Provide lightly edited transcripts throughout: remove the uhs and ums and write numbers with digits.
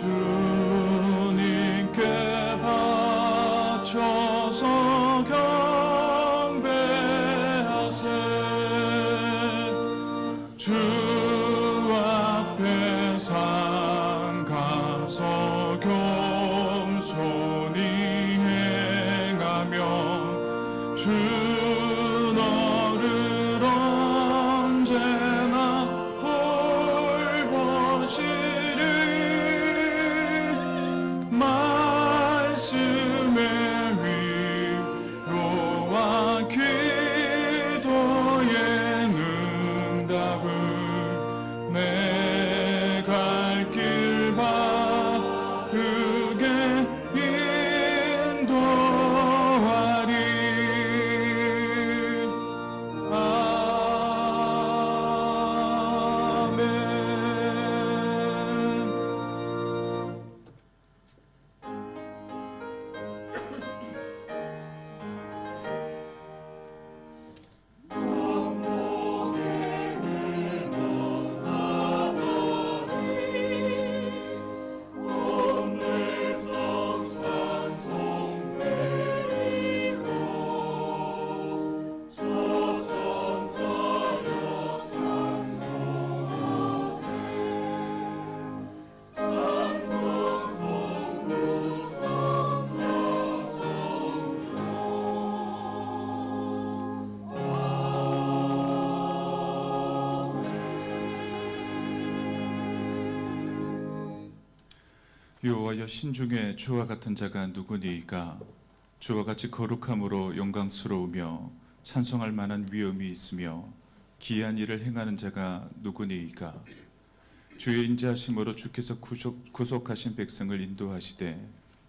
주님께 바쳐서 경배하세. 주 앞에 삼가서 겸손히 행하며 주 너를 언제나 돌보시리. 말씀의 위로와 기도의 응답을 내 갈 길 바르게 인도하리. 아멘. 여호와여, 신중에 주와 같은 자가 누구니이까? 주와 같이 거룩함으로 영광스러우며 찬송할 만한 위엄이 있으며 기이한 일을 행하는 자가 누구니이까? 주의 인자하심으로 주께서 구속하신 백성을 인도하시되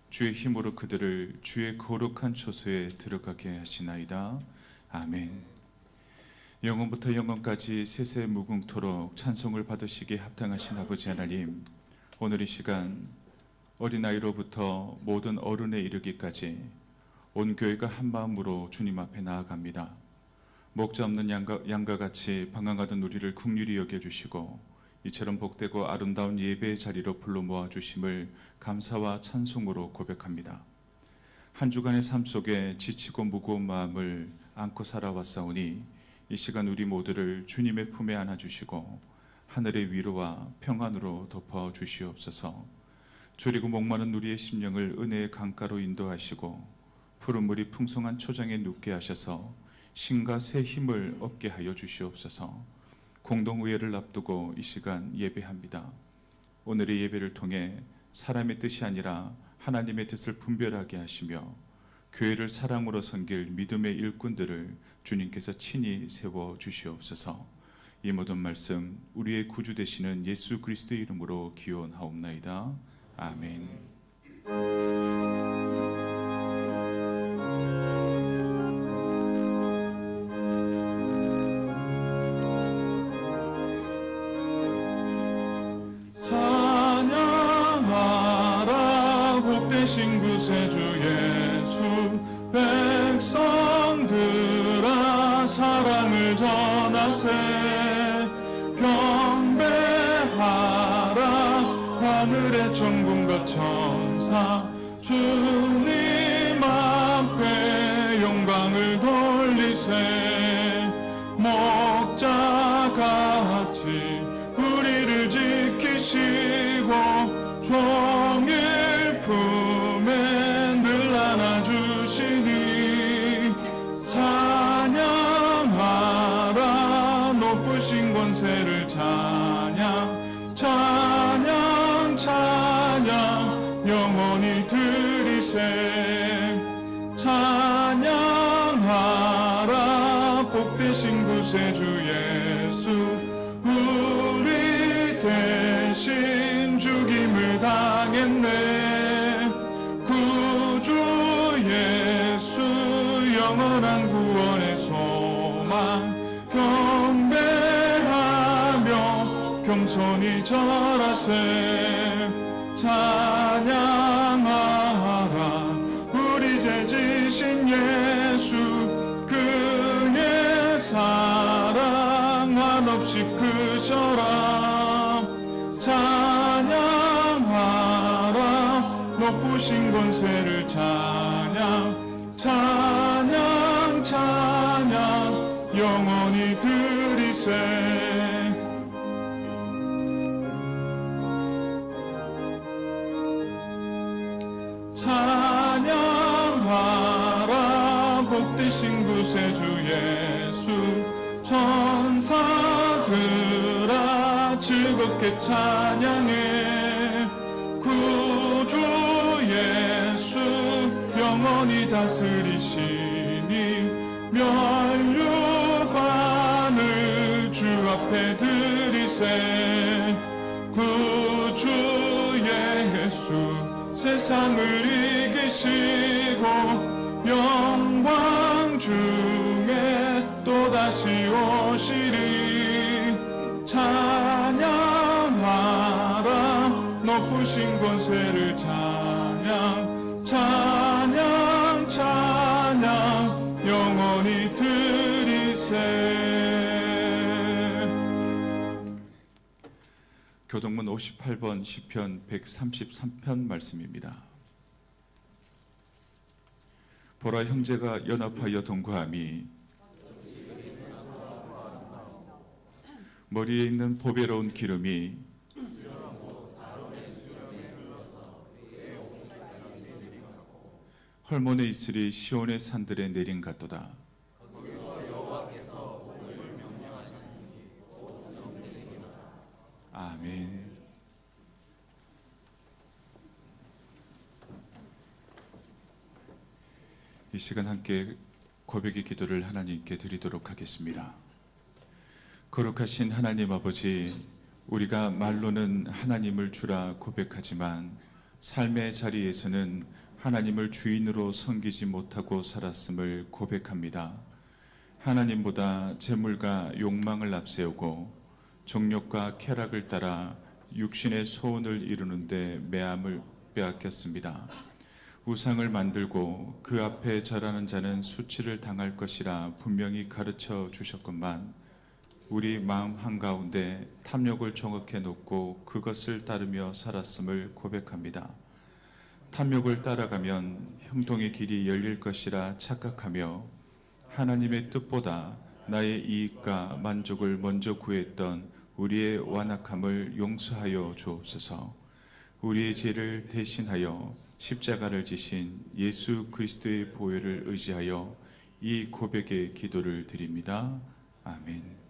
주의 힘으로 그들을 주의 거룩한 초소에 들어가게 하시나이다. 아멘. 영원부터 영원까지 세세 무궁토록 찬송을 받으시기에 합당하신 아버지 하나님, 오늘 이 시간 어린아이로부터 모든 어른에 이르기까지 온 교회가 한 마음으로 주님 앞에 나아갑니다. 목자 없는 양과 같이 방황하던 우리를 긍휼히 여겨주시고 이처럼 복되고 아름다운 예배의 자리로 불러 모아주심을 감사와 찬송으로 고백합니다. 한 주간의 삶 속에 지치고 무거운 마음을 안고 살아왔사오니 이 시간 우리 모두를 주님의 품에 안아주시고 하늘의 위로와 평안으로 덮어주시옵소서. 졸이고 목마른 우리의 심령을 은혜의 강가로 인도하시고 푸른 물이 풍성한 초장에 눕게 하셔서 신과 새 힘을 얻게 하여 주시옵소서. 공동의회를 앞두고 이 시간 예배합니다. 오늘의 예배를 통해 사람의 뜻이 아니라 하나님의 뜻을 분별하게 하시며 교회를 사랑으로 섬길 믿음의 일꾼들을 주님께서 친히 세워 주시옵소서. 이 모든 말씀 우리의 구주 되시는 예수 그리스도의 이름으로 기원하옵나이다. 아멘. 찬양하라 복되신 구세주 예수. 백성들아 사랑을 전하세. 경배하라 하늘의 천군과 천사. 주님 앞에 영광을 돌리세. 목자같이 우리를 지키시고 종일 품에 늘 안아주시니. 찬양하라 높으신 권세를 찬양. 찬양 찬양 영원히 드리세. 찬양하라 복되신 구세주 예수. 우리 대신 죽임을 당했네. 구주 예수 영원한 구원의 소망. 경배하며 겸손히 절하세. 찬양하라 우리 죄 지신 예수. 그의 사랑 한없이 크셔라. 찬양하라 높으신 권세를 찬양 찬양 찬양 영원히 드리세. 찬양하라 복되신 구세주 예수. 천사들아 즐겁게 찬양해. 구주 예수 영원히 다스리시니 면류관을 주 앞에 드리세. 구주 예수 세상을 이기시고 영광 중에 또다시 오시리. 찬양하라 높으신 권세를 찬양 찬양 찬양 영원히 드리세. 교동문 58번 시편 133편 말씀입니다. 보라 형제가 연합하여 동거함이 머리에 있는 보배로운 기름이 헐몬에 있으리 시온의 산들에 내린 같도다. 아멘. 이 시간 함께 고백의 기도를 하나님께 드리도록 하겠습니다. 거룩하신 하나님 아버지, 우리가 말로는 하나님을 주라 고백하지만 삶의 자리에서는 하나님을 주인으로 섬기지 못하고 살았음을 고백합니다. 하나님보다 재물과 욕망을 앞세우고 정욕과 쾌락을 따라 육신의 소원을 이루는데 매함을 빼앗겼습니다. 우상을 만들고 그 앞에 절하는 자는 수치를 당할 것이라 분명히 가르쳐 주셨건만 우리 마음 한가운데 탐욕을 정확해 놓고 그것을 따르며 살았음을 고백합니다. 탐욕을 따라가면 형통의 길이 열릴 것이라 착각하며 하나님의 뜻보다 나의 이익과 만족을 먼저 구했던 우리의 완악함을 용서하여 주옵소서. 우리의 죄를 대신하여 십자가를 지신 예수 그리스도의 보혈을 의지하여 이 고백의 기도를 드립니다. 아멘.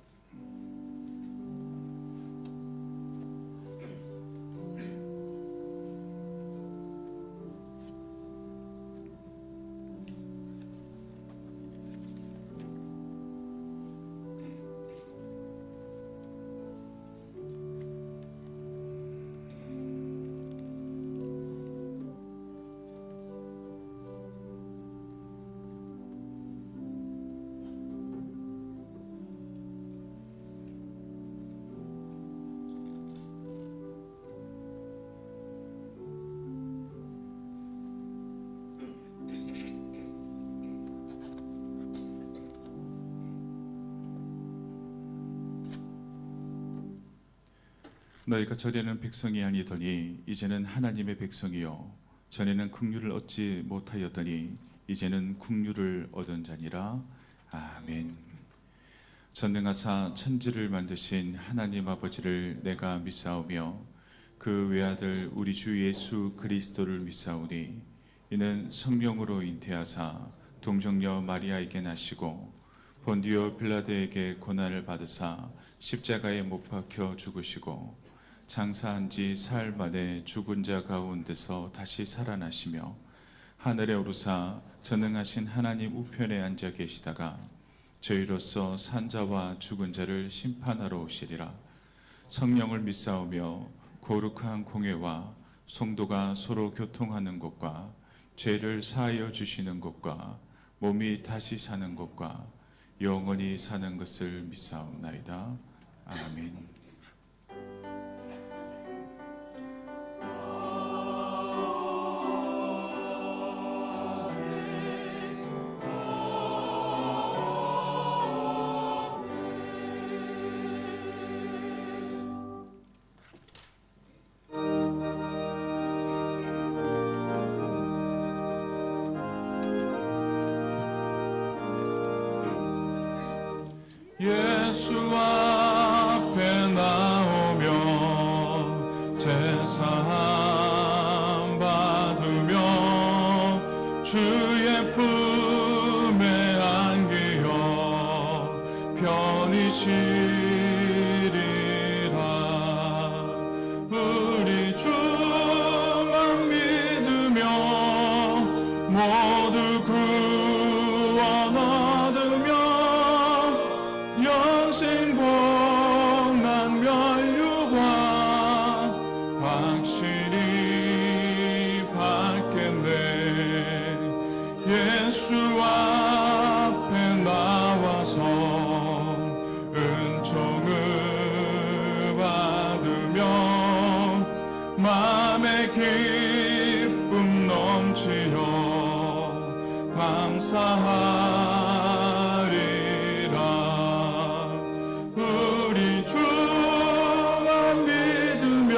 너희가 전에는 백성이 아니더니 이제는 하나님의 백성이요 전에는 긍휼을 얻지 못하였더니 이제는 긍휼을 얻은 자니라. 아멘. 전능하사 천지를 만드신 하나님 아버지를 내가 믿사오며 그 외아들 우리 주 예수 그리스도를 믿사오니 이는 성령으로 잉태하사 동정녀 마리아에게 나시고 본디오 빌라도에게 고난을 받으사 십자가에 못 박혀 죽으시고 장사한 지 사흘 만에 죽은 자 가운데서 다시 살아나시며 하늘에 오르사 전능하신 하나님 우편에 앉아 계시다가 저희로서 산자와 죽은 자를 심판하러 오시리라. 성령을 믿사오며 거룩한 공회와 성도가 서로 교통하는 것과 죄를 사하여 주시는 것과 몸이 다시 사는 것과 영원히 사는 것을 믿사옵나이다. 아멘. 앞에 나오며 제사함 받으며 주의 품에 안기어 편히 쉬리라. 우리 주만 믿으며 모두 구원 얻으며 영생 복난 면류관 확실히 받겠네. 예수 앞에 나와서 은총을 받으며 마음의 기쁨 넘치어 감사하리라. 우리 주만 믿으며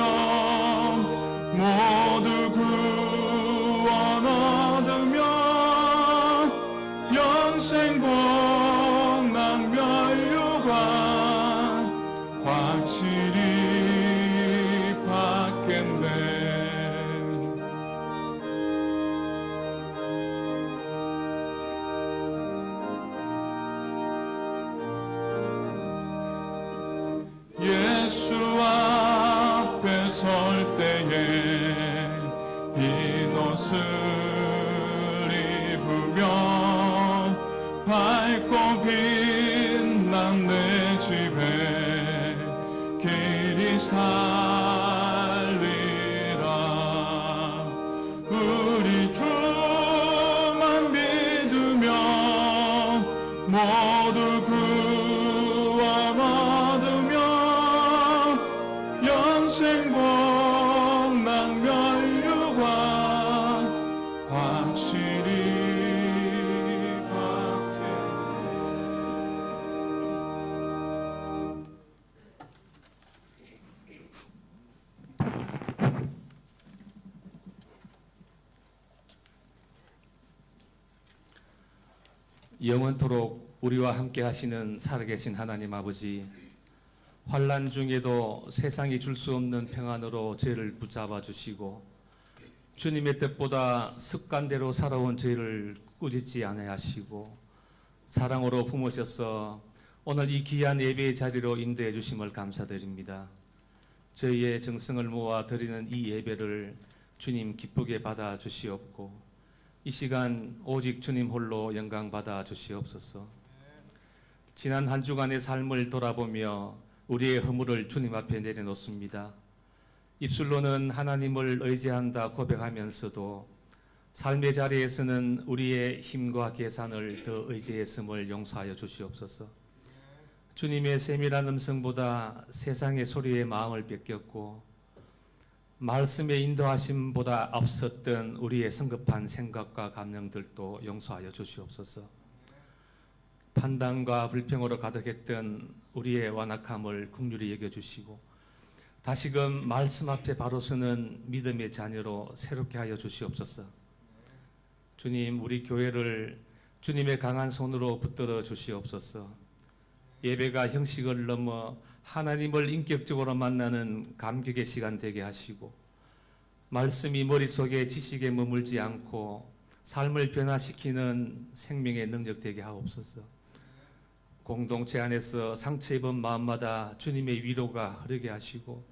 모두 구원 얻으며 영생 복난 면류관 확실히 받겠네. 예수 앞에 설 때에 흰 옷을 입으며 밝고 빛난 내 집에 길이 살리라. 우리 주만 믿으며 모두 구원 얻으며 영생 복난 면류관 확실히 받겠네. 영원토록 우리와 함께 하시는 살아계신 하나님 아버지, 환난 중에도 세상이 줄 수 없는 평안으로 저희를 붙잡아 주시고 주님의 뜻보다 습관대로 살아온 저희를 꾸짖지 아니하시고 사랑으로 품으셔서 오늘 이 귀한 예배의 자리로 인도해 주심을 감사드립니다. 저희의 정성을 모아 드리는 이 예배를 주님 기쁘게 받아 주시옵고 이 시간 오직 주님 홀로 영광 받아 주시옵소서. 지난 한 주간의 삶을 돌아보며 우리의 허물을 주님 앞에 내려놓습니다. 입술로는 하나님을 의지한다 고백하면서도 삶의 자리에서는 우리의 힘과 계산을 더 의지했음을 용서하여 주시옵소서. 주님의 세밀한 음성보다 세상의 소리에 마음을 뺏겼고 말씀의 인도하심보다 앞섰던 우리의 성급한 생각과 감정들도 용서하여 주시옵소서. 판단과 불평으로 가득했던 우리의 완악함을 긍휼히 여겨주시고 다시금 말씀 앞에 바로 서는 믿음의 자녀로 새롭게 하여 주시옵소서. 주님, 우리 교회를 주님의 강한 손으로 붙들어 주시옵소서. 예배가 형식을 넘어 하나님을 인격적으로 만나는 감격의 시간 되게 하시고 말씀이 머릿속에 지식에 머물지 않고 삶을 변화시키는 생명의 능력 되게 하옵소서. 공동체 안에서 상처 입은 마음마다 주님의 위로가 흐르게 하시고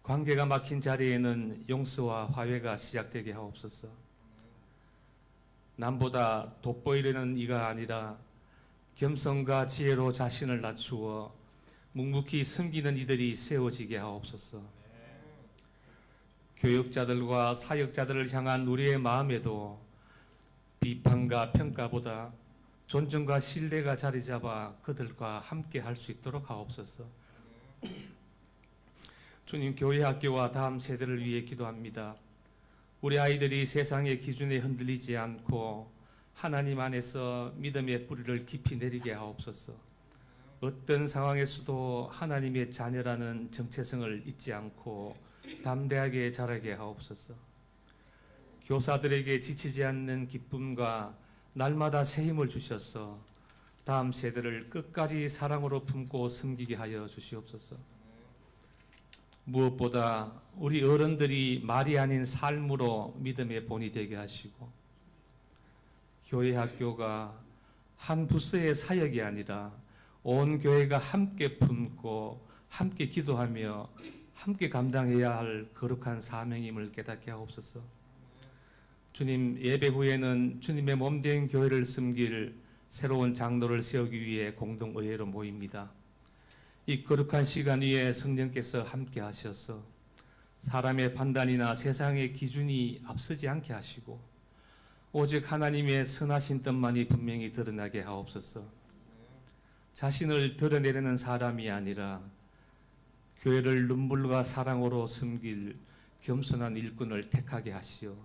관계가 막힌 자리에는 용서와 화해가 시작되게 하옵소서. 남보다 돋보이려는 이가 아니라 겸손과 지혜로 자신을 낮추어 묵묵히 섬기는 이들이 세워지게 하옵소서. 교역자들과 사역자들을 향한 우리의 마음에도 비판과 평가보다 존중과 신뢰가 자리 잡아 그들과 함께 할 수 있도록 하옵소서. 주님, 교회 학교와 다음 세대를 위해 기도합니다. 우리 아이들이 세상의 기준에 흔들리지 않고 하나님 안에서 믿음의 뿌리를 깊이 내리게 하옵소서. 어떤 상황에서도 하나님의 자녀라는 정체성을 잊지 않고 담대하게 자라게 하옵소서. 교사들에게 지치지 않는 기쁨과 날마다 새 힘을 주셔서 다음 세대를 끝까지 사랑으로 품고 섬기게 하여 주시옵소서. 무엇보다 우리 어른들이 말이 아닌 삶으로 믿음의 본이 되게 하시고, 교회 학교가 한 부서의 사역이 아니라 온 교회가 함께 품고 함께 기도하며 함께 감당해야 할 거룩한 사명임을 깨닫게 하옵소서. 주님, 예배 후에는 주님의 몸된 교회를 섬길 새로운 장로를 세우기 위해 공동의회로 모입니다. 이 거룩한 시간 위에 성령께서 함께 하셔서 사람의 판단이나 세상의 기준이 앞서지 않게 하시고 오직 하나님의 선하신 뜻만이 분명히 드러나게 하옵소서. 자신을 드러내려는 사람이 아니라 교회를 눈물과 사랑으로 섬길 겸손한 일꾼을 택하게 하시어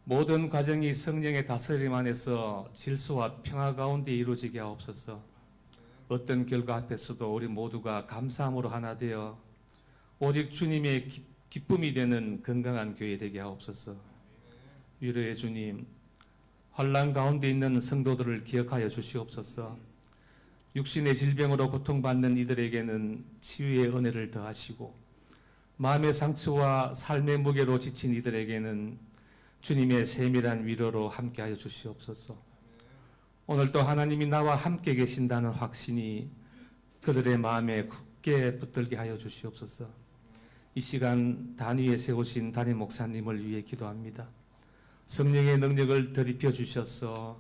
모든 과정이 성령의 다스림 안에서 질서와 평화 가운데 이루어지게 하옵소서. 어떤 결과 앞에서도 우리 모두가 감사함으로 하나 되어 오직 주님의 기쁨이 되는 건강한 교회 되게 하옵소서. 위로의 주님, 환난 가운데 있는 성도들을 기억하여 주시옵소서. 육신의 질병으로 고통받는 이들에게는 치유의 은혜를 더하시고 마음의 상처와 삶의 무게로 지친 이들에게는 주님의 세밀한 위로로 함께하여 주시옵소서. 오늘도 하나님이 나와 함께 계신다는 확신이 그들의 마음에 굳게 붙들게 하여 주시옵소서. 이 시간 단위에 세우신 담임 목사님을 위해 기도합니다. 성령의 능력을 더입혀 주셔서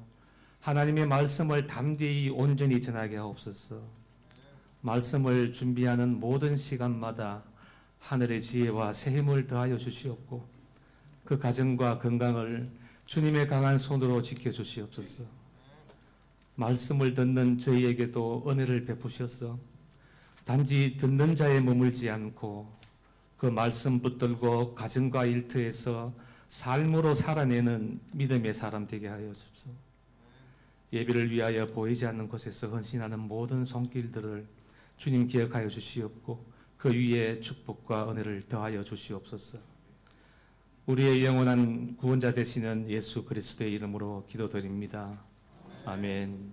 하나님의 말씀을 담대히 온전히 전하게 하옵소서. 말씀을 준비하는 모든 시간마다 하늘의 지혜와 새 힘을 더하여 주시옵고 그 가정과 건강을 주님의 강한 손으로 지켜주시옵소서. 말씀을 듣는 저희에게도 은혜를 베푸셔서 단지 듣는 자에 머물지 않고 그 말씀 붙들고 가정과 일터에서 삶으로 살아내는 믿음의 사람 되게 하여 주옵소서. 예배를 위하여 보이지 않는 곳에서 헌신하는 모든 손길들을 주님 기억하여 주시옵고 그 위에 축복과 은혜를 더하여 주시옵소서. 우리의 영원한 구원자 되시는 예수 그리스도의 이름으로 기도드립니다. 아멘.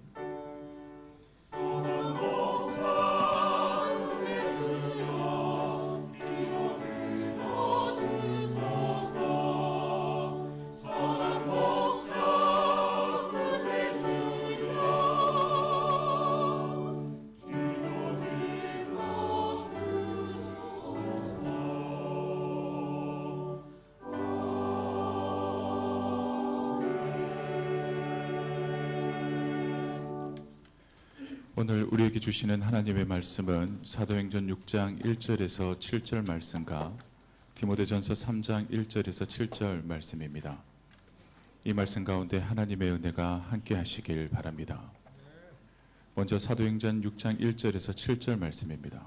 오늘 우리에게 주시는 하나님의 말씀은 사도행전 6장 1절에서 7절 말씀과 디모데전서 3장 1절에서 7절 말씀입니다. 이 말씀 가운데 하나님의 은혜가 함께 하시길 바랍니다. 먼저 사도행전 6장 1절에서 7절 말씀입니다.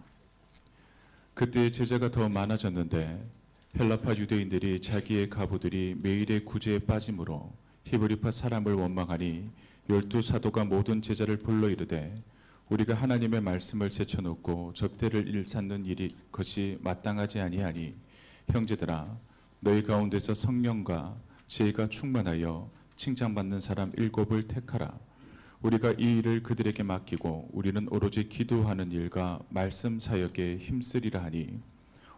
그때 제자가 더 많아졌는데 헬라파 유대인들이 자기의 가부들이 매일의 구제에 빠짐으로 히브리파 사람을 원망하니 12사도가 모든 제자를 불러 이르되 우리가 하나님의 말씀을 제쳐놓고 접대를 일삼는 일이 것이 마땅하지 아니하니 형제들아 너희 가운데서 성령과 지혜가 충만하여 칭찬받는 사람 7을 택하라. 우리가 이 일을 그들에게 맡기고 우리는 오로지 기도하는 일과 말씀 사역에 힘쓰리라 하니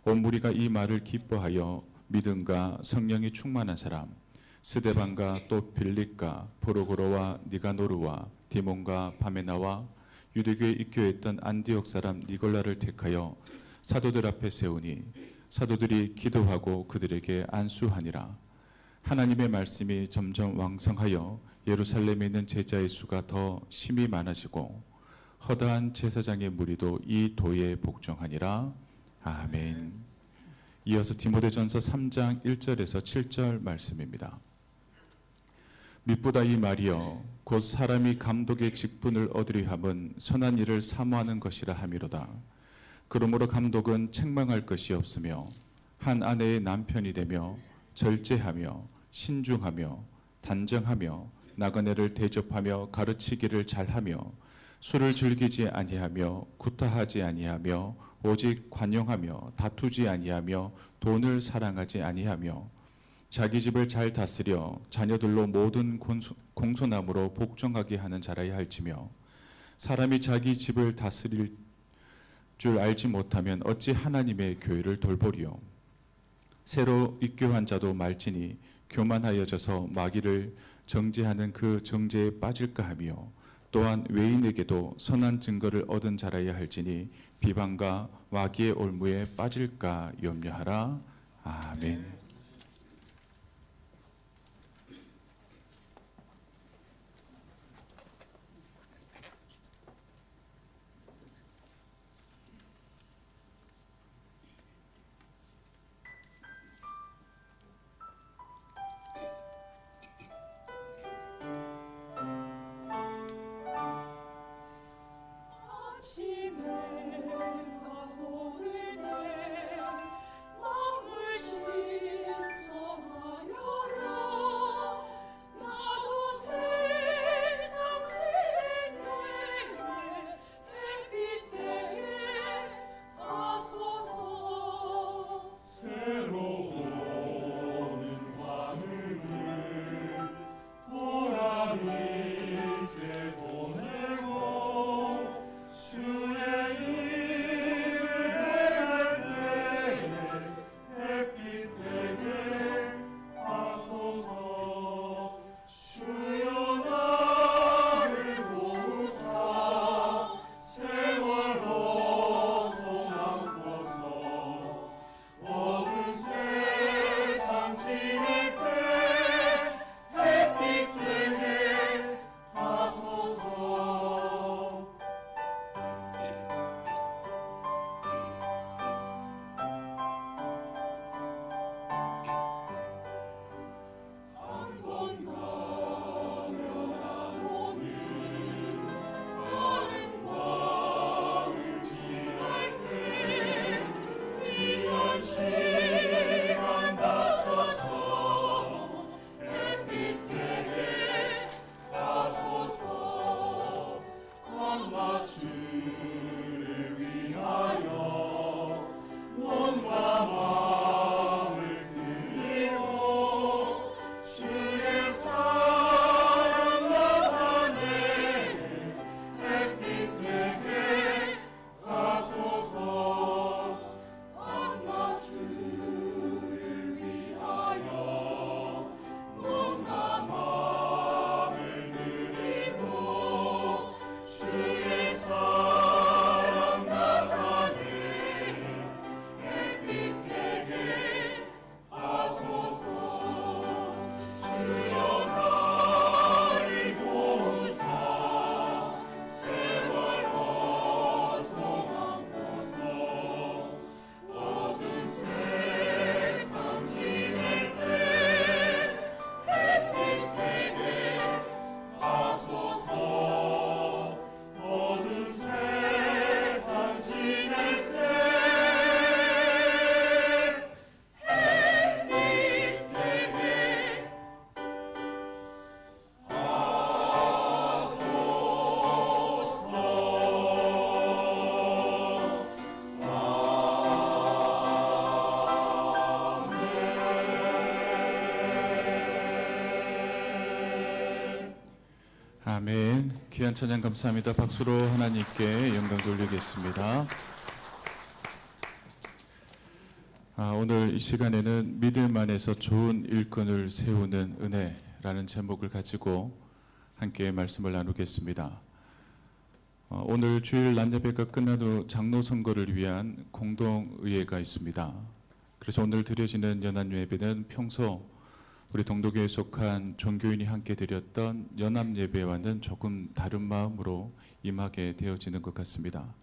온 무리가 이 말을 기뻐하여 믿음과 성령이 충만한 사람 스데반과 또 빌립과 프로고로와 니가노르와 디몬과 바메나와 유대교에 입교했던 안디옥 사람 니골라를 택하여 사도들 앞에 세우니 사도들이 기도하고 그들에게 안수하니라. 하나님의 말씀이 점점 왕성하여 예루살렘에 있는 제자의 수가 더 심히 많아지고 허다한 제사장의 무리도 이 도에 복종하니라. 아멘. 이어서 디모데전서 3장 1절에서 7절 말씀입니다. mit보다 이 말이여 곧 사람이 감독의 직분을 얻으려 함은 선한 일을 사모하는 것이라 함이로다. 그러므로 감독은 책망할 것이 없으며 한 아내의 남편이 되며 절제하며 신중하며 단정하며 나그네를 대접하며 가르치기를 잘하며 술을 즐기지 아니하며 구타하지 아니하며 오직 관용하며 다투지 아니하며 돈을 사랑하지 아니하며 자기 집을 잘 다스려 자녀들로 모든 공손함으로 복종하게 하는 자라야 할지며 사람이 자기 집을 다스릴 줄 알지 못하면 어찌 하나님의 교회를 돌보리요. 새로 입교한 자도 말지니 교만하여져서 마귀를 정죄하는 그 정죄에 빠질까 하며 또한 외인에게도 선한 증거를 얻은 자라야 할지니 비방과 마귀의 올무에 빠질까 염려하라. 아멘. 아멘. 귀한 찬양 감사합니다. 박수로 하나님께 영광 돌리겠습니다. 오늘 이 시간에는 믿음 안에서 좋은 일꾼을 세우는 은혜라는 제목을 가지고 함께 말씀을 나누겠습니다. 오늘 주일 낮예배가 끝난 후 장로 선거를 위한 공동의회가 있습니다. 그래서 오늘 드려지는 연합예배는 평소 우리 동도교에 속한 종교인이 함께 드렸던 연합예배와는 조금 다른 마음으로 임하게 되어지는 것 같습니다.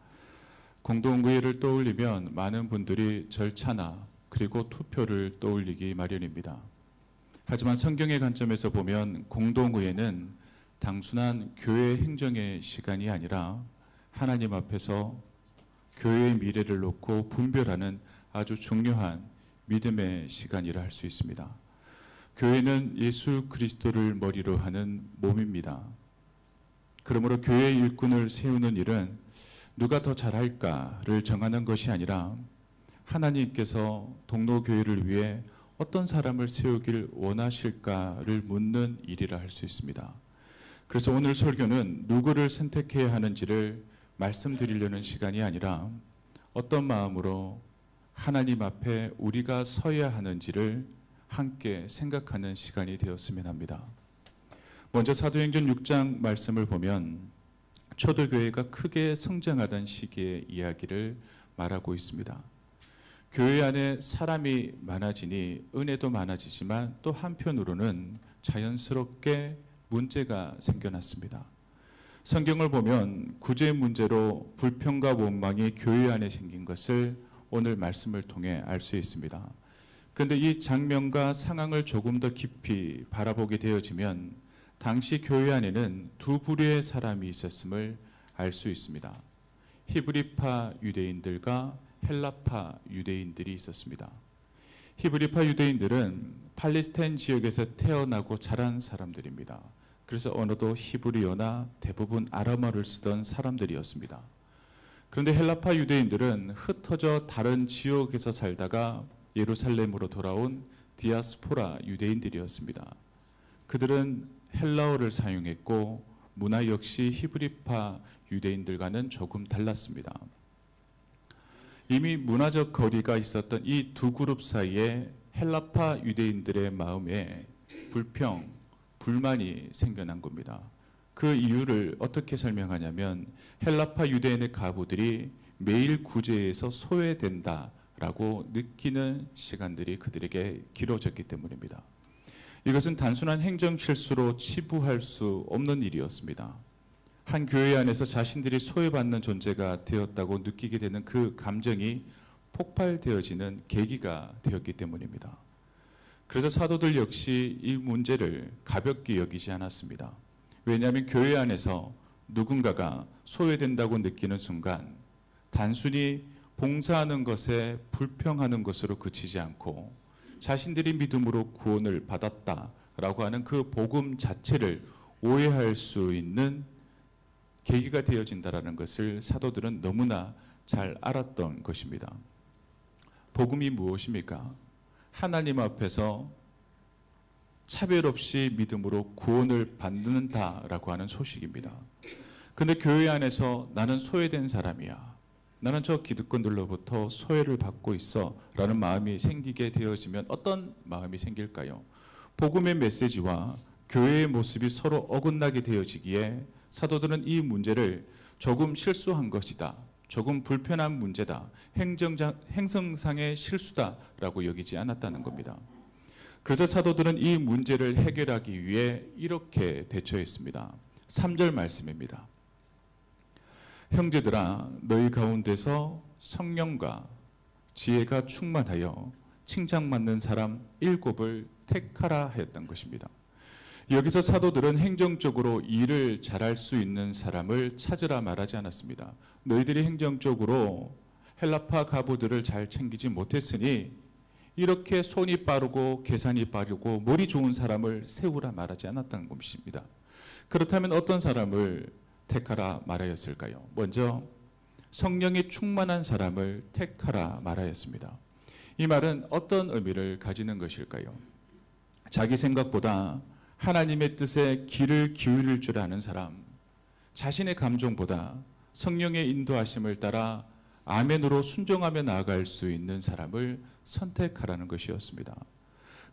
공동의회를 떠올리면 많은 분들이 절차나 그리고 투표를 떠올리기 마련입니다. 하지만 성경의 관점에서 보면 공동의회는 단순한 교회 행정의 시간이 아니라 하나님 앞에서 교회의 미래를 놓고 분별하는 아주 중요한 믿음의 시간이라 할 수 있습니다. 교회는 예수 그리스도를 머리로 하는 몸입니다. 그러므로 교회의 일꾼을 세우는 일은 누가 더 잘할까를 정하는 것이 아니라 하나님께서 동로교회를 위해 어떤 사람을 세우길 원하실까를 묻는 일이라 할 수 있습니다. 그래서 오늘 설교는 누구를 선택해야 하는지를 말씀드리려는 시간이 아니라 어떤 마음으로 하나님 앞에 우리가 서야 하는지를 함께 생각하는 시간이 되었으면 합니다. 먼저 사도행전 6장 말씀을 보면 초대교회가 크게 성장하던 시기의 이야기를 말하고 있습니다. 교회 안에 사람이 많아지니 은혜도 많아지지만 또 한편으로는 자연스럽게 문제가 생겨났습니다. 성경을 보면 구제 문제로 불평과 원망이 교회 안에 생긴 것을 오늘 말씀을 통해 알 수 있습니다. 그런데 이 장면과 상황을 조금 더 깊이 바라보게 되어지면 당시 교회 안에는 두 부류의 사람이 있었음을 알 수 있습니다. 히브리파 유대인들과 헬라파 유대인들이 있었습니다. 히브리파 유대인들은 팔레스타인 지역에서 태어나고 자란 사람들입니다. 그래서 언어도 히브리어나 대부분 아람어를 쓰던 사람들이었습니다. 그런데 헬라파 유대인들은 흩어져 다른 지역에서 살다가 예루살렘으로 돌아온 디아스포라 유대인들이었습니다. 그들은 헬라어를 사용했고 문화 역시 히브리파 유대인들과는 조금 달랐습니다. 이미 문화적 거리가 있었던 이 두 그룹 사이에 헬라파 유대인들의 마음에 불평, 불만이 생겨난 겁니다. 그 이유를 어떻게 설명하냐면 헬라파 유대인의 가부들이 매일 구제에서 소외된다라고 느끼는 시간들이 그들에게 길어졌기 때문입니다. 이것은 단순한 행정 실수로 치부할 수 없는 일이었습니다. 한 교회 안에서 자신들이 소외받는 존재가 되었다고 느끼게 되는 그 감정이 폭발되어지는 계기가 되었기 때문입니다. 그래서 사도들 역시 이 문제를 가볍게 여기지 않았습니다. 왜냐하면 교회 안에서 누군가가 소외된다고 느끼는 순간 단순히 봉사하는 것에 불평하는 것으로 그치지 않고 자신들이 믿음으로 구원을 받았다라고 하는 그 복음 자체를 오해할 수 있는 계기가 되어진다라는 것을 사도들은 너무나 잘 알았던 것입니다. 복음이 무엇입니까? 하나님 앞에서 차별 없이 믿음으로 구원을 받는다라고 하는 소식입니다. 그런데 교회 안에서 나는 소외된 사람이야. 나는 저 기득권들로부터 소외를 받고 있어 라는 마음이 생기게 되어지면 어떤 마음이 생길까요? 복음의 메시지와 교회의 모습이 서로 어긋나게 되어지기에 사도들은 이 문제를 조금 실수한 것이다. 조금 불편한 문제다. 행성상의 실수다라고 여기지 않았다는 겁니다. 그래서 사도들은 이 문제를 해결하기 위해 이렇게 대처했습니다. 3절 말씀입니다. 형제들아 너희 가운데서 성령과 지혜가 충만하여 칭찬받는 사람 7을 택하라 하였던 것입니다. 여기서 사도들은 행정적으로 일을 잘할 수 있는 사람을 찾으라 말하지 않았습니다. 너희들이 행정적으로 헬라파 가부들을 잘 챙기지 못했으니 이렇게 손이 빠르고 계산이 빠르고 머리 좋은 사람을 세우라 말하지 않았다는 것입니다. 그렇다면 어떤 사람을 택하라 말하였을까요? 먼저 성령이 충만한 사람을 택하라 말하였습니다. 이 말은 어떤 의미를 가지는 것일까요? 자기 생각보다 하나님의 뜻에 귀를 기울일 줄 아는 사람, 자신의 감정보다 성령의 인도하심을 따라 아멘으로 순종하며 나아갈 수 있는 사람을 선택하라는 것이었습니다.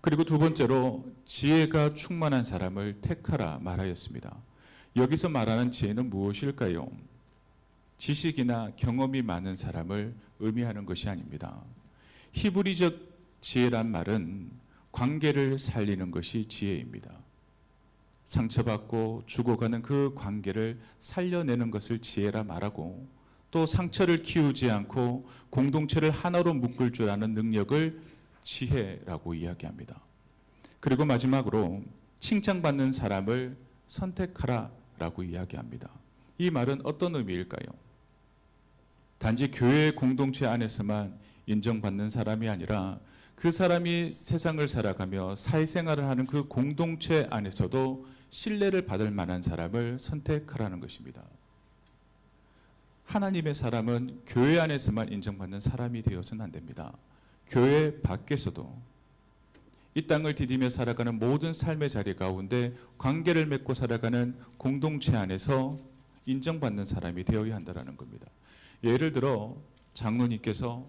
그리고 두 번째로 지혜가 충만한 사람을 택하라 말하였습니다. 여기서 말하는 지혜는 무엇일까요? 지식이나 경험이 많은 사람을 의미하는 것이 아닙니다. 히브리적 지혜란 말은 관계를 살리는 것이 지혜입니다. 상처받고 죽어가는 그 관계를 살려내는 것을 지혜라 말하고 또 상처를 키우지 않고 공동체를 하나로 묶을 줄 아는 능력을 지혜라고 이야기합니다. 그리고 마지막으로 칭찬받는 사람을 선택하라라고 이야기합니다. 이 말은 어떤 의미일까요? 단지 교회 공동체 안에서만 인정받는 사람이 아니라 그 사람이 세상을 살아가며 사회생활을 하는 그 공동체 안에서도 신뢰를 받을 만한 사람을 선택하라는 것입니다. 하나님의 사람은 교회 안에서만 인정받는 사람이 되어서는 안 됩니다. 교회 밖에서도 이 땅을 디디며 살아가는 모든 삶의 자리 가운데 관계를 맺고 살아가는 공동체 안에서 인정받는 사람이 되어야 한다는 겁니다. 예를 들어 장로님께서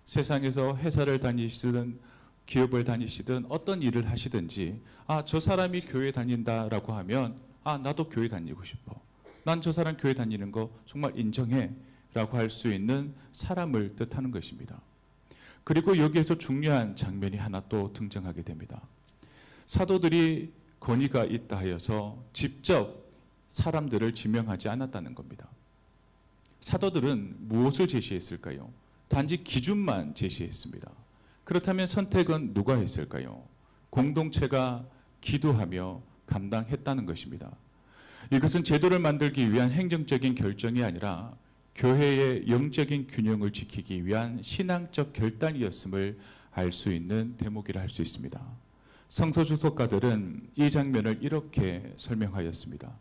세상에서 회사를 다니시든 기업을 다니시든 어떤 일을 하시든지 저 사람이 교회 다닌다라고 하면 나도 교회 다니고 싶어. 난 저 사람 교회 다니는 거 정말 인정해 라고 할 수 있는 사람을 뜻하는 것입니다. 그리고 여기에서 중요한 장면이 하나 또 등장하게 됩니다. 사도들이 권위가 있다 하여서 직접 사람들을 지명하지 않았다는 겁니다. 사도들은 무엇을 제시했을까요? 단지 기준만 제시했습니다. 그렇다면 선택은 누가 했을까요? 공동체가 기도하며 감당했다는 것입니다. 이것은 제도를 만들기 위한 행정적인 결정이 아니라 교회의 영적인 균형을 지키기 위한 신앙적 결단이었음을 알 수 있는 대목이라 할 수 있습니다. 성서 주석가들은 이 장면을 이렇게 설명하였습니다.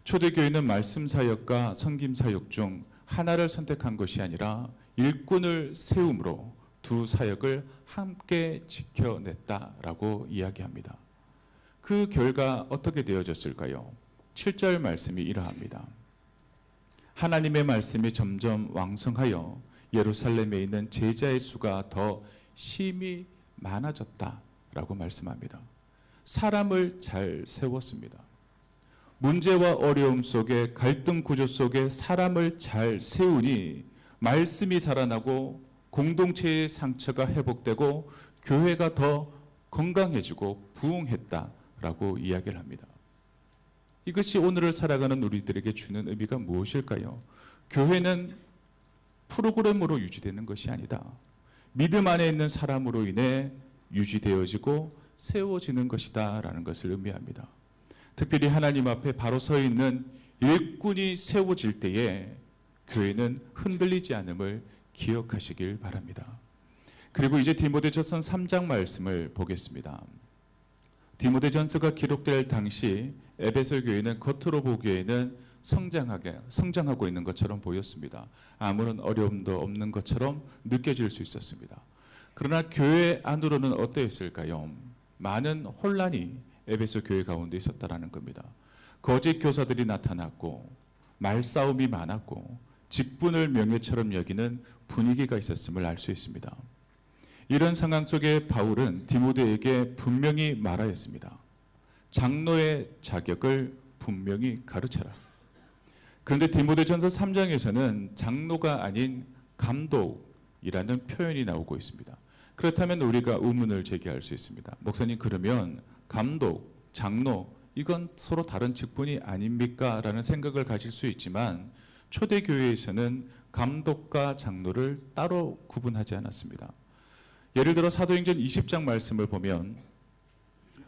초대교회는 말씀 사역과 섬김 사역 중 하나를 선택한 것이 아니라 일꾼을 세움으로 두 사역을 함께 지켜냈다라고 이야기합니다. 그 결과 어떻게 되어졌을까요? 7절 말씀이 이러합니다. 하나님의 말씀이 점점 왕성하여 예루살렘에 있는 제자의 수가 더 심히 많아졌다라고 말씀합니다. 사람을 잘 세웠습니다. 문제와 어려움 속에 갈등 구조 속에 사람을 잘 세우니 말씀이 살아나고 공동체의 상처가 회복되고 교회가 더 건강해지고 부흥했다라고 이야기를 합니다. 이것이 오늘을 살아가는 우리들에게 주는 의미가 무엇일까요? 교회는 프로그램으로 유지되는 것이 아니다. 믿음 안에 있는 사람으로 인해 유지되어지고 세워지는 것이다 라는 것을 의미합니다. 특별히 하나님 앞에 바로 서 있는 일꾼이 세워질 때에 교회는 흔들리지 않음을 기억하시길 바랍니다. 그리고 이제 디모데전서 3장 말씀을 보겠습니다. 디모데전서가 기록될 당시 에베소 교회는 겉으로 보기에는 성장하고 있는 것처럼 보였습니다. 아무런 어려움도 없는 것처럼 느껴질 수 있었습니다. 그러나 교회 안으로는 어떠했을까요? 많은 혼란이 에베소 교회 가운데 있었다라는 겁니다. 거짓 교사들이 나타났고 말싸움이 많았고 직분을 명예처럼 여기는 분위기가 있었음을 알 수 있습니다. 이런 상황 속에 바울은 디모데에게 분명히 말하였습니다. 장로의 자격을 분명히 가르쳐라. 그런데 디모데전서 3장에서는 장로가 아닌 감독이라는 표현이 나오고 있습니다. 그렇다면 우리가 의문을 제기할 수 있습니다. 목사님, 그러면 감독, 장로 이건 서로 다른 직분이 아닙니까? 라는 생각을 가질 수 있지만 초대교회에서는 감독과 장로를 따로 구분하지 않았습니다. 예를 들어 사도행전 20장 말씀을 보면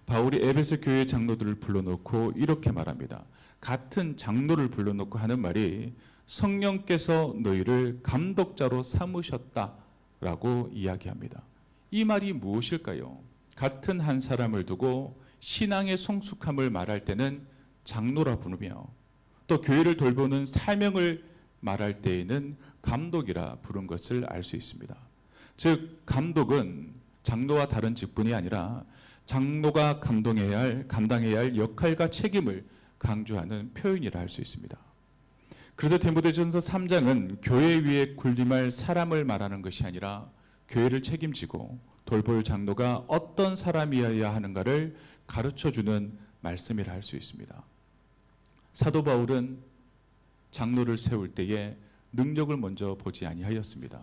바울이 에베소 교회 장로들을 불러놓고 이렇게 말합니다. 같은 장로를 불러놓고 하는 말이 성령께서 너희를 감독자로 삼으셨다라고 이야기합니다. 이 말이 무엇일까요? 같은 한 사람을 두고 신앙의 성숙함을 말할 때는 장로라 부르며 또 교회를 돌보는 사명을 말할 때에는 감독이라 부른 것을 알 수 있습니다. 즉 감독은 장로와 다른 직분이 아니라 장로가 감당해야 할 역할과 책임을 강조하는 표현이라 할 수 있습니다. 그래서 디모데전서 3장은 교회 위에 군림할 사람을 말하는 것이 아니라 교회를 책임지고 돌볼 장로가 어떤 사람이어야 하는가를 가르쳐주는 말씀이라 할 수 있습니다. 사도 바울은 장로를 세울 때에 능력을 먼저 보지 아니하였습니다.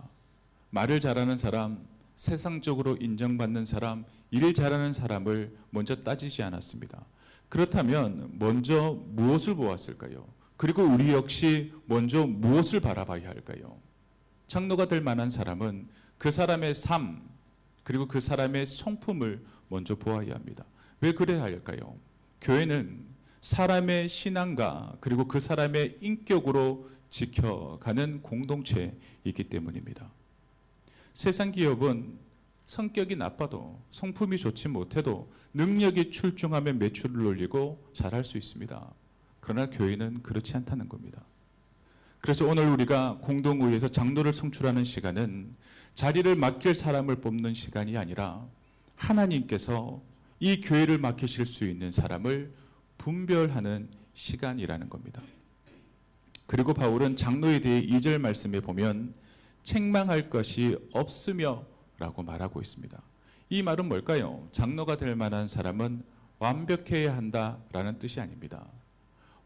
말을 잘하는 사람, 세상적으로 인정받는 사람, 일 잘하는 사람을 먼저 따지지 않았습니다. 그렇다면 먼저 무엇을 보았을까요? 그리고 우리 역시 먼저 무엇을 바라봐야 할까요? 장로가 될 만한 사람은 그 사람의 삶, 그리고 그 사람의 성품을 먼저 보아야 합니다. 왜 그래야 할까요? 교회는 사람의 신앙과 그리고 그 사람의 인격으로 지켜가는 공동체이기 때문입니다. 세상 기업은 성격이 나빠도 성품이 좋지 못해도 능력이 출중하면 매출을 올리고 잘할 수 있습니다. 그러나 교회는 그렇지 않다는 겁니다. 그래서 오늘 우리가 공동의회에서 장로를 선출하는 시간은 자리를 맡길 사람을 뽑는 시간이 아니라 하나님께서 이 교회를 맡기실 수 있는 사람을 분별하는 시간이라는 겁니다. 그리고 바울은 장로에 대해 2절 말씀에 보면 책망할 것이 없으며 라고 말하고 있습니다. 이 말은 뭘까요? 장로가 될 만한 사람은 완벽해야 한다라는 뜻이 아닙니다.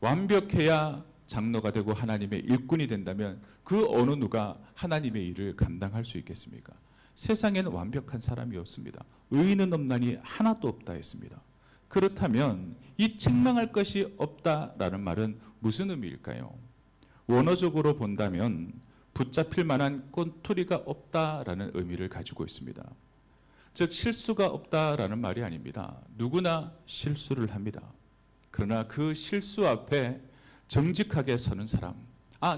완벽해야 장로가 되고 하나님의 일꾼이 된다면 그 어느 누가 하나님의 일을 감당할 수 있겠습니까? 세상에는 완벽한 사람이 없습니다. 의인은 없나니 하나도 없다 했습니다. 그렇다면 이 책망할 것이 없다라는 말은 무슨 의미일까요? 원어적으로 본다면 붙잡힐 만한 꼬투리가 없다라는 의미를 가지고 있습니다. 즉 실수가 없다라는 말이 아닙니다. 누구나 실수를 합니다. 그러나 그 실수 앞에 정직하게 서는 사람,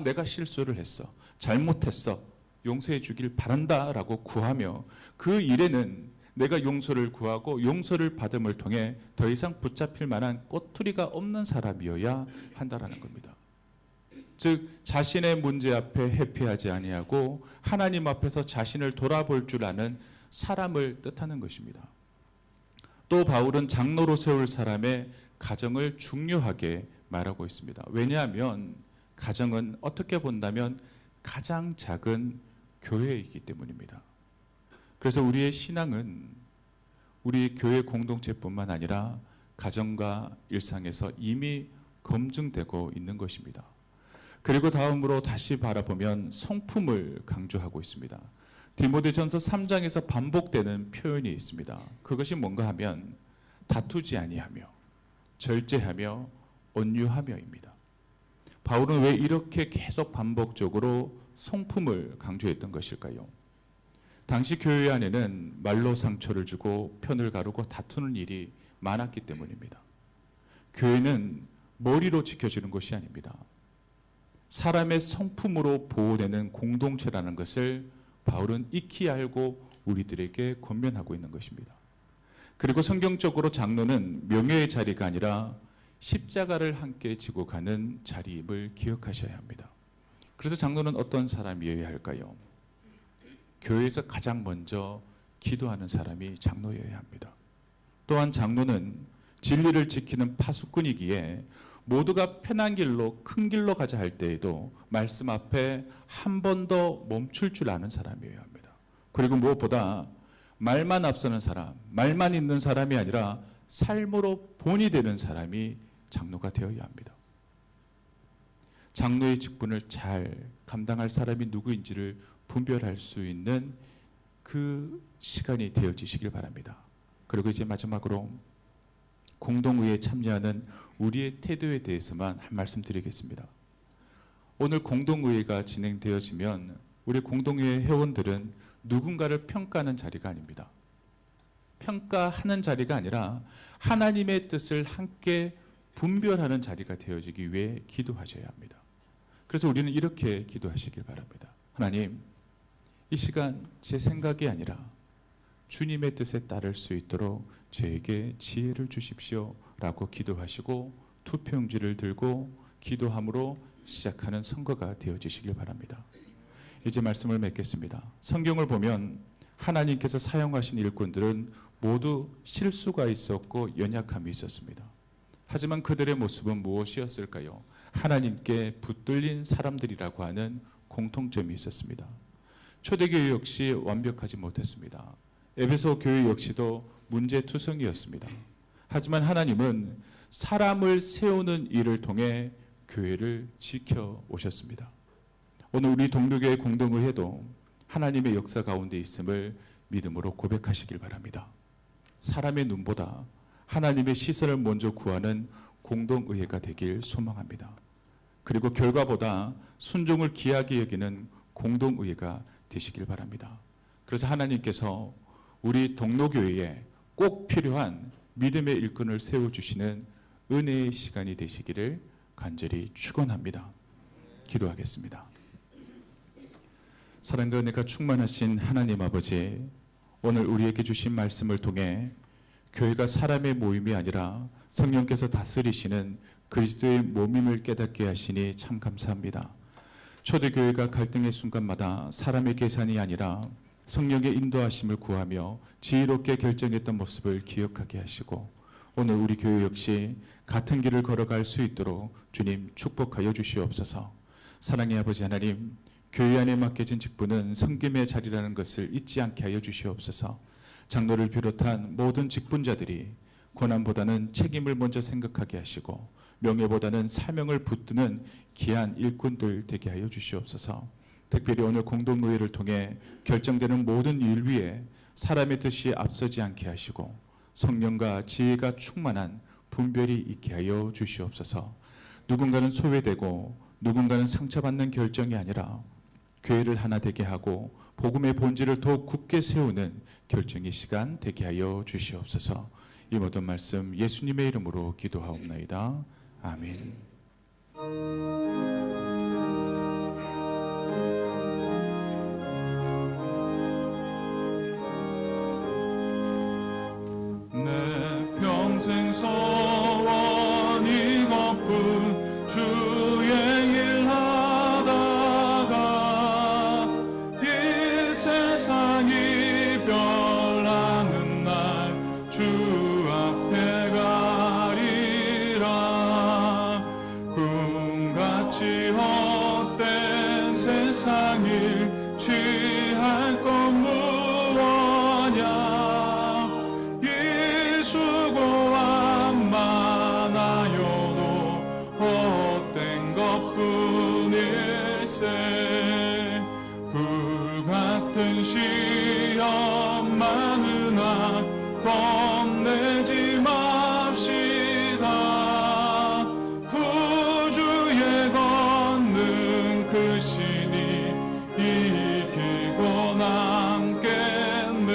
내가 실수를 했어, 잘못했어, 용서해 주길 바란다라고 구하며 그 일에는 내가 용서를 구하고 용서를 받음을 통해 더 이상 붙잡힐 만한 꼬투리가 없는 사람이어야 한다라는 겁니다. 즉 자신의 문제 앞에 회피하지 아니하고 하나님 앞에서 자신을 돌아볼 줄 아는 사람을 뜻하는 것입니다. 또 바울은 장로로 세울 사람의 가정을 중요하게 말하고 있습니다. 왜냐하면 가정은 어떻게 본다면 가장 작은 교회이기 때문입니다. 그래서 우리의 신앙은 우리 교회 공동체뿐만 아니라 가정과 일상에서 이미 검증되고 있는 것입니다. 그리고 다음으로 다시 바라보면 성품을 강조하고 있습니다. 디모데전서 3장에서 반복되는 표현이 있습니다. 그것이 뭔가 하면 다투지 아니하며 절제하며 온유하며입니다. 바울은 왜 이렇게 계속 반복적으로 성품을 강조했던 것일까요? 당시 교회 안에는 말로 상처를 주고 편을 가르고 다투는 일이 많았기 때문입니다. 교회는 머리로 지켜지는 것이 아닙니다. 사람의 성품으로 보호되는 공동체라는 것을 바울은 익히 알고 우리들에게 권면하고 있는 것입니다. 그리고 성경적으로 장로는 명예의 자리가 아니라 십자가를 함께 지고 가는 자리임을 기억하셔야 합니다. 그래서 장로는 어떤 사람이어야 할까요? 교회에서 가장 먼저 기도하는 사람이 장로여야 합니다. 또한 장로는 진리를 지키는 파수꾼이기에 모두가 편한 길로 큰 길로 가자 할 때에도 말씀 앞에 한 번 더 멈출 줄 아는 사람이어야 합니다. 그리고 무엇보다 말만 앞서는 사람, 말만 있는 사람이 아니라 삶으로 본이 되는 사람이 장로가 되어야 합니다. 장로의 직분을 잘 감당할 사람이 누구인지를 분별할 수 있는 그 시간이 되어지시길 바랍니다. 그리고 이제 마지막으로 공동의회에 참여하는 우리의 태도에 대해서만 한 말씀 드리겠습니다. 오늘 공동의회가 진행되어지면 우리 공동의회 회원들은 누군가를 평가하는 자리가 아닙니다. 평가하는 자리가 아니라 하나님의 뜻을 함께 분별하는 자리가 되어지기 위해 기도하셔야 합니다. 그래서 우리는 이렇게 기도하시길 바랍니다. 하나님, 이 시간 제 생각이 아니라 주님의 뜻에 따를 수 있도록 저에게 지혜를 주십시오 라고 기도하시고 투표용지를 들고 기도함으로 시작하는 선거가 되어지시길 바랍니다. 이제 말씀을 맺겠습니다. 성경을 보면 하나님께서 사용하신 일꾼들은 모두 실수가 있었고 연약함이 있었습니다. 하지만 그들의 모습은 무엇이었을까요? 하나님께 붙들린 사람들이라고 하는 공통점이 있었습니다. 초대교회 역시 완벽하지 못했습니다. 에베소 교회 역시도 문제투성이었습니다. 하지만 하나님은 사람을 세우는 일을 통해 교회를 지켜오셨습니다. 오늘 우리 동료교회 공동의회도 하나님의 역사 가운데 있음을 믿음으로 고백하시길 바랍니다. 사람의 눈보다 하나님의 시선을 먼저 구하는 공동의회가 되길 소망합니다. 그리고 결과보다 순종을 귀하게 여기는 공동의회가 되시길 바랍니다. 그래서 하나님께서 우리 동로교회에 꼭 필요한 믿음의 일꾼을 세워주시는 은혜의 시간이 되시기를 간절히 축원합니다. 기도하겠습니다. 사랑과 은혜가 충만하신 하나님 아버지, 오늘 우리에게 주신 말씀을 통해 교회가 사람의 모임이 아니라 성령께서 다스리시는 그리스도의 몸임을 깨닫게 하시니 참 감사합니다. 초대교회가 갈등의 순간마다 사람의 계산이 아니라 성령의 인도하심을 구하며 지혜롭게 결정했던 모습을 기억하게 하시고 오늘 우리 교회 역시 같은 길을 걸어갈 수 있도록 주님 축복하여 주시옵소서. 사랑의 아버지 하나님, 교회 안에 맡겨진 직분은 섬김의 자리라는 것을 잊지 않게 하여 주시옵소서. 장로를 비롯한 모든 직분자들이 고난보다는 책임을 먼저 생각하게 하시고 명예보다는 사명을 붙드는 귀한 일꾼들 되게 하여 주시옵소서. 특별히 오늘 공동노예를 통해 결정되는 모든 일 위에 사람의 뜻이 앞서지 않게 하시고 성령과 지혜가 충만한 분별이 있게 하여 주시옵소서. 누군가는 소외되고 누군가는 상처받는 결정이 아니라 교회를 하나 되게 하고 복음의 본질을 더욱 굳게 세우는 결정의 시간 되게 하여 주시옵소서. 이 모든 말씀 예수님의 이름으로 기도하옵나이다. 아멘. 내 평생 소원이 고픈 주의 일 하다가 이 세상이 변하는 날 주 앞에 가리라. 꿈같이 헛된 세상을 취할 것 무엇냐. 이 수고한 많아요도 헛된 것뿐일세. 불같은 시험 많으나 겁내지 맙시다. 구주의 걷는 그 신이 이기고 남겠네.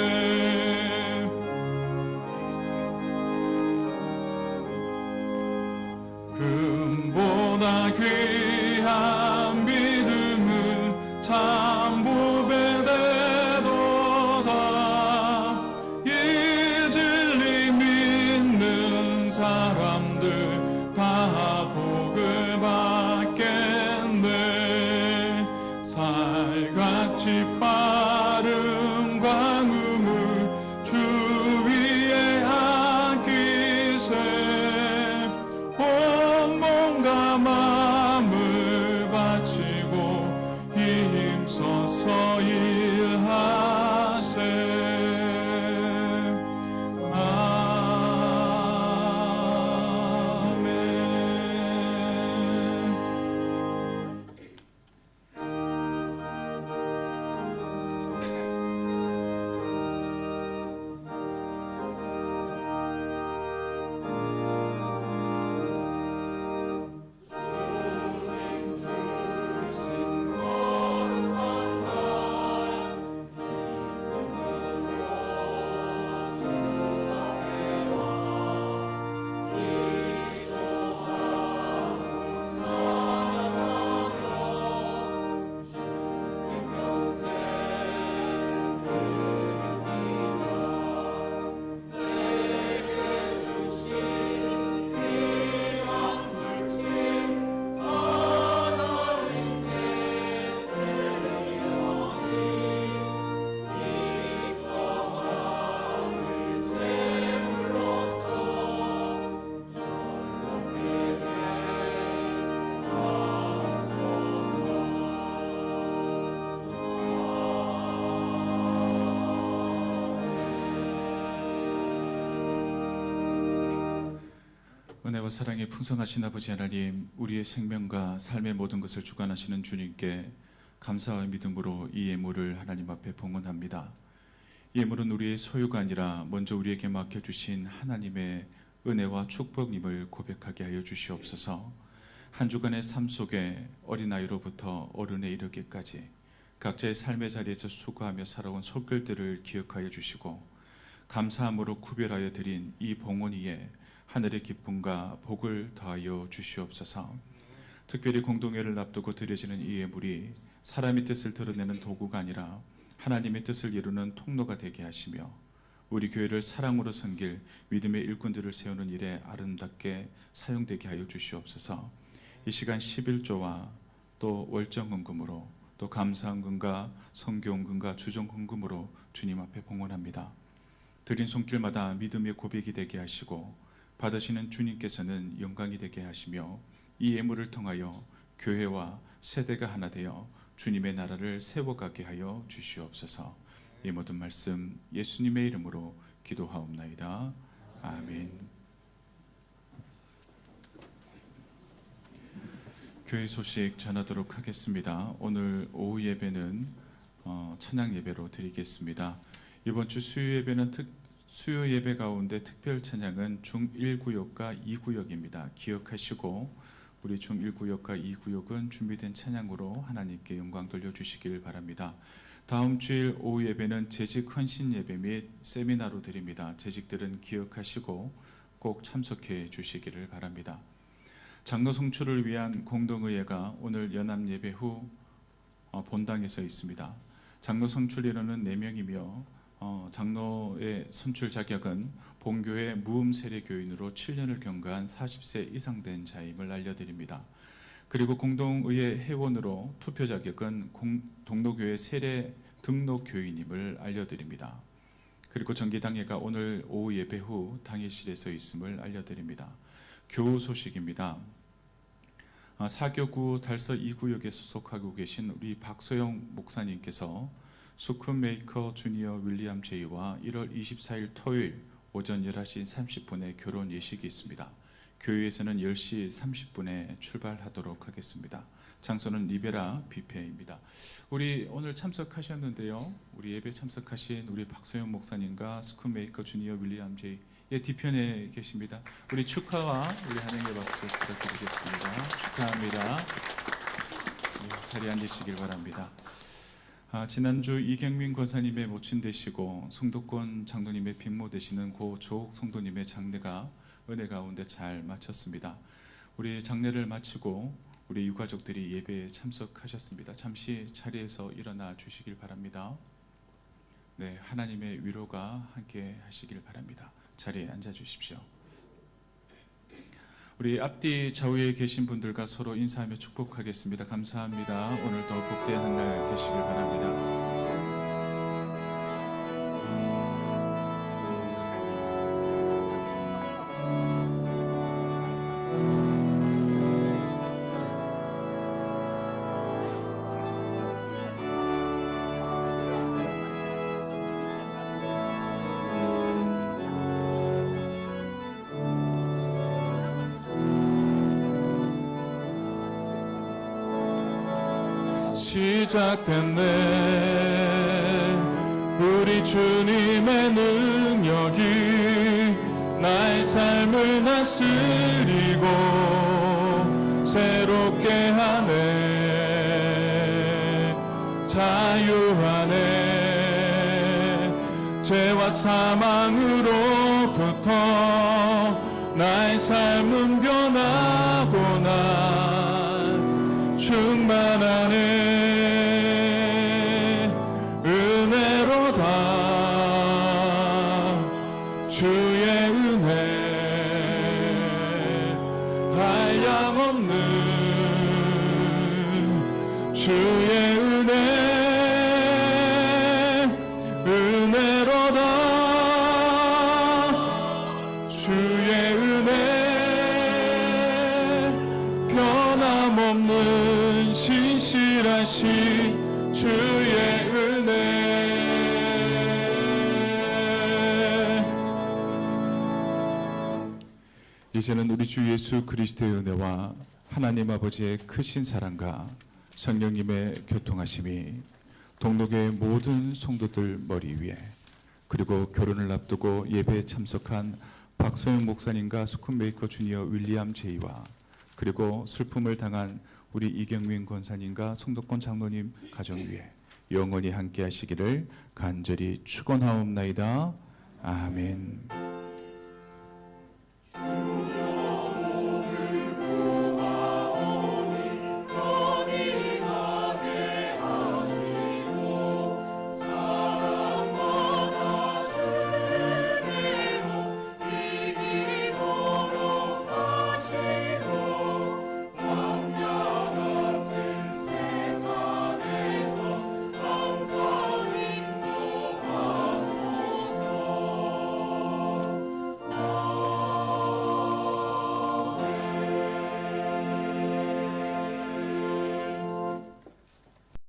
금보다 귀한 믿음은 참 보배되도다. 이 진리 믿는 사람들 다 복을 받겠네. 살같이 빠른 광음을 주 위에 안기세. 온 몸과 마음을 바치고 힘써서 일하세. 은혜와 사랑이 풍성하신 아버지 하나님, 우리의 생명과 삶의 모든 것을 주관하시는 주님께 감사와 믿음으로 이 예물을 하나님 앞에 봉헌합니다. 이 예물은 우리의 소유가 아니라 먼저 우리에게 맡겨주신 하나님의 은혜와 축복임을 고백하게 하여 주시옵소서. 한 주간의 삶 속에 어린아이로부터 어른에 이르기까지 각자의 삶의 자리에서 수고하며 살아온 손길들을 기억하여 주시고 감사함으로 구별하여 드린 이 봉헌 위에 하늘의 기쁨과 복을 더하여 주시옵소서. 특별히 공동회를 앞두고 드려지는 이 예물이 사람의 뜻을 드러내는 도구가 아니라 하나님의 뜻을 이루는 통로가 되게 하시며 우리 교회를 사랑으로 섬길 믿음의 일꾼들을 세우는 일에 아름답게 사용되게 하여 주시옵소서. 이 시간 11조와 또 월정금금으로 또 또 감사헌금과 성교헌금과 주정헌금으로 주님 앞에 봉헌합니다. 드린 손길마다 믿음의 고백이 되게 하시고 받으시는 주님께서는 영광이 되게 하시며 이 예물을 통하여 교회와 세대가 하나 되어 주님의 나라를 세워가게 하여 주시옵소서. 이 모든 말씀 예수님의 이름으로 기도하옵나이다. 아멘. 교회 소식 전하도록 하겠습니다. 오늘 오후 예배는 찬양 예배로 드리겠습니다. 이번 주 수요 예배는 수요 예배 가운데 특별 찬양은 중1구역과 2구역입니다. 기억하시고 우리 중1구역과 2구역은 준비된 찬양으로 하나님께 영광 돌려주시길 바랍니다. 다음 주일 오후 예배는 재직 헌신 예배 및 세미나로 드립니다. 재직들은 기억하시고 꼭 참석해 주시기를 바랍니다. 장로 송출을 위한 공동의회가 오늘 연합 예배 후 본당에서 있습니다. 장로 송출 인원은 4명이며 장로의 선출 자격은 본교회 무음 세례 교인으로 7년을 경과한 40세 이상 된 자임을 알려드립니다. 그리고 공동의회 회원으로 투표 자격은 동로교회 세례 등록 교인임을 알려드립니다. 그리고 정기당회가 오늘 오후 예배 후 당회실에서 있음을 알려드립니다. 교우 소식입니다. 사교구 달서 2구역에 소속하고 계신 우리 박소영 목사님께서 수쿤메이커 주니어 윌리엄 제이와 1월 24일 토요일 오전 11시 30분에 결혼 예식이 있습니다. 교회에서는 10시 30분에 출발하도록 하겠습니다. 장소는 리베라 뷔페입니다. 우리 오늘 참석하셨는데요. 우리 예배 참석하신 우리 박소영 목사님과 수쿤메이커 주니어 윌리엄 제이 뒤편에 계십니다. 우리 축하와 우리 환영의 박수 부탁드리겠습니다. 축하합니다. 자리에 앉으시길 바랍니다. 지난주 이경민 권사님의 모친 되시고 성도권 장로님의 빈모 되시는 고 조옥 성도님의 장례가 은혜 가운데 잘 마쳤습니다. 우리 장례를 마치고 우리 유가족들이 예배에 참석하셨습니다. 잠시 자리에서 일어나 주시길 바랍니다. 네, 하나님의 위로가 함께 하시길 바랍니다. 자리에 앉아 주십시오. 우리 앞뒤 좌우에 계신 분들과 서로 인사하며 축복하겠습니다. 감사합니다. 오늘도 복된 날 되시길 바랍니다. 시작됐네. 우리 주님의 능력이 나의 삶을 다스리고 새롭게 하네. 자유하네. 죄와 사망으로부터 나의 삶은 변하고 난 충만하네. 주의 은혜 한량없는 주의 은혜 은혜로다. 주의 은혜 변함없는 신실하신 주의 은혜. 이제는 우리 주 예수 그리스도의 은혜와 하나님 아버지의 크신 사랑과 성령님의 교통하심이 동로교회 모든 성도들 머리 위에, 그리고 결혼을 앞두고 예배에 참석한 박소영 목사님과 수쿤메이커 주니어 윌리엄 제이와, 그리고 슬픔을 당한 우리 이경민 권사님과 성도권 장로님 가정 위에 영원히 함께 하시기를 간절히 축원하옵나이다. 아멘.